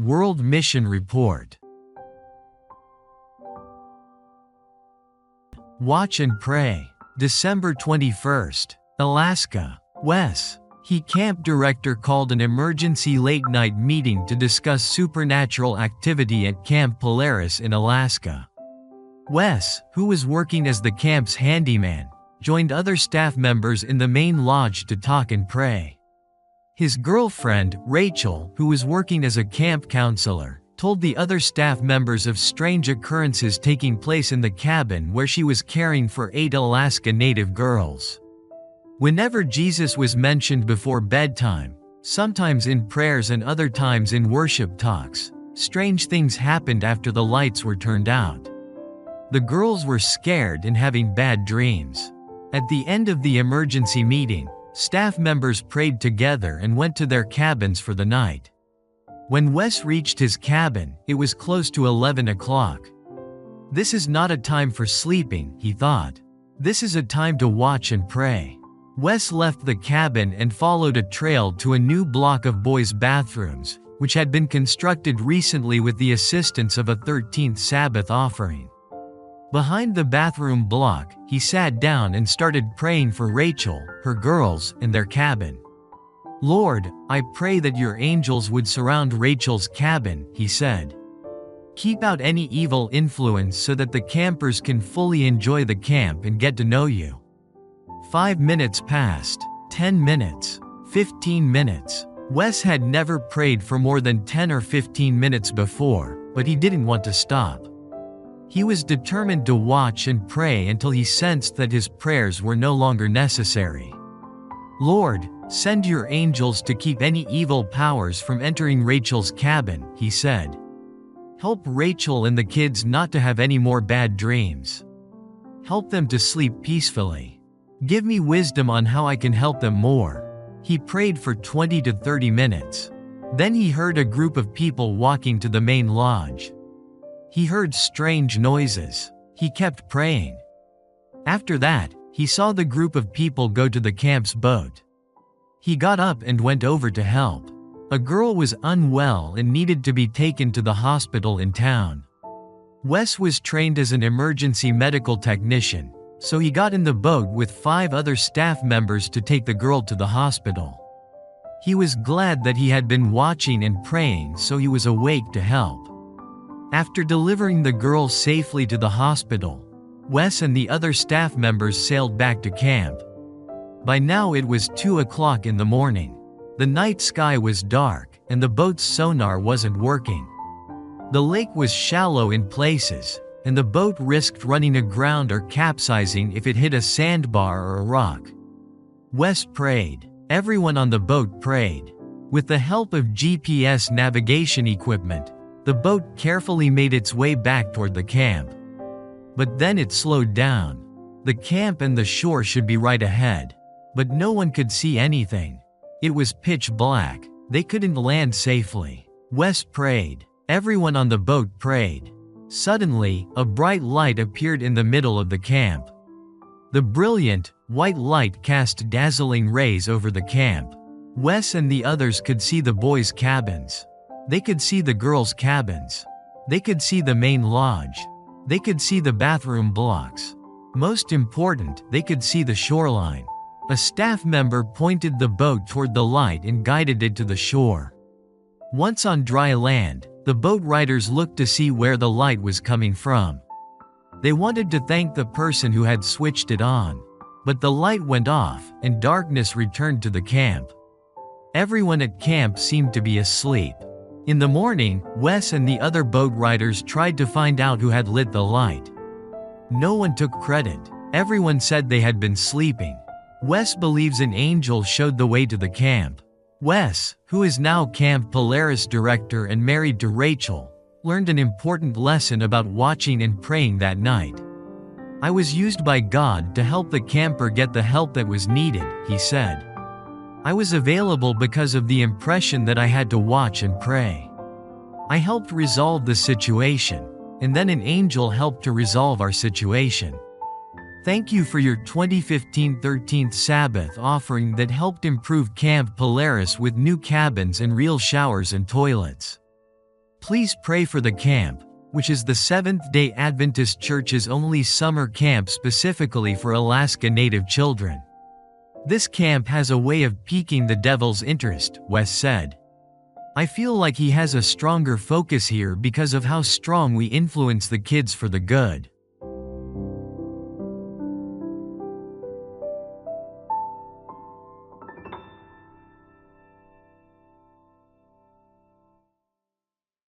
World Mission Report. Watch and Pray. December 21st. Alaska. Wes. He camp director called an emergency late-night meeting to discuss supernatural activity at Camp Polaris in Alaska. Wes, who was working as the camp's handyman, joined other staff members in the main lodge to talk and pray. His girlfriend, Rachel, who was working as a camp counselor, told the other staff members of strange occurrences taking place in the cabin where she was caring for 8 Alaska Native girls. Whenever Jesus was mentioned before bedtime, sometimes in prayers and other times in worship talks, strange things happened after the lights were turned out. The girls were scared and having bad dreams. At the end of the emergency meeting, staff members prayed together and went to their cabins for the night. When Wes reached his cabin, it was close to 11 o'clock. This is not a time for sleeping, he thought. This is a time to watch and pray. Wes left the cabin and followed a trail to a new block of boys' bathrooms, which had been constructed recently with the assistance of a 13th Sabbath offering. Behind the bathroom block, he sat down and started praying for Rachel, her girls, and their cabin. "Lord, I pray that your angels would surround Rachel's cabin," he said. "Keep out any evil influence so that the campers can fully enjoy the camp and get to know you." 5 minutes passed, 10 minutes, 15 minutes. Wes had never prayed for more than 10 or 15 minutes before, but he didn't want to stop. He was determined to watch and pray until he sensed that his prayers were no longer necessary. "Lord, send your angels to keep any evil powers from entering Rachel's cabin," he said. "Help Rachel and the kids not to have any more bad dreams. Help them to sleep peacefully. Give me wisdom on how I can help them more." He prayed for 20 to 30 minutes. Then he heard a group of people walking to the main lodge. He heard strange noises. He kept praying. After that, he saw the group of people go to the camp's boat. He got up and went over to help. A girl was unwell and needed to be taken to the hospital in town. Wes was trained as an emergency medical technician, so he got in the boat with 5 other staff members to take the girl to the hospital. He was glad that he had been watching and praying, so he was awake to help. After delivering the girl safely to the hospital, Wes and the other staff members sailed back to camp. By now it was 2 o'clock in the morning. The night sky was dark, and the boat's sonar wasn't working. The lake was shallow in places, and the boat risked running aground or capsizing if it hit a sandbar or a rock. Wes prayed. Everyone on the boat prayed. With the help of GPS navigation equipment, the boat carefully made its way back toward the camp. But then it slowed down. The camp and the shore should be right ahead, but no one could see anything. It was pitch black. They couldn't land safely. Wes prayed. Everyone on the boat prayed. Suddenly, a bright light appeared in the middle of the camp. The brilliant, white light cast dazzling rays over the camp. Wes and the others could see the boys' cabins. They could see the girls' cabins. They could see the main lodge. They could see the bathroom blocks. Most important, they could see the shoreline. A staff member pointed the boat toward the light and guided it to the shore. Once on dry land, the boat riders looked to see where the light was coming from. They wanted to thank the person who had switched it on. But the light went off, and darkness returned to the camp. Everyone at camp seemed to be asleep. In the morning, Wes and the other boat riders tried to find out who had lit the light. No one took credit. Everyone said they had been sleeping. Wes believes an angel showed the way to the camp. Wes, who is now Camp Polaris director and married to Rachel, learned an important lesson about watching and praying that night. "I was used by God to help the camper get the help that was needed," he said. "I was available because of the impression that I had to watch and pray. I helped resolve the situation, and then an angel helped to resolve our situation. Thank you for your 2015 13th Sabbath offering that helped improve Camp Polaris with new cabins and real showers and toilets." Please pray for the camp, which is the Seventh-day Adventist Church's only summer camp specifically for Alaska Native children. This camp has a way of piquing the devil's interest, Wes said. I feel like he has a stronger focus here because of how strong we influence the kids for the good.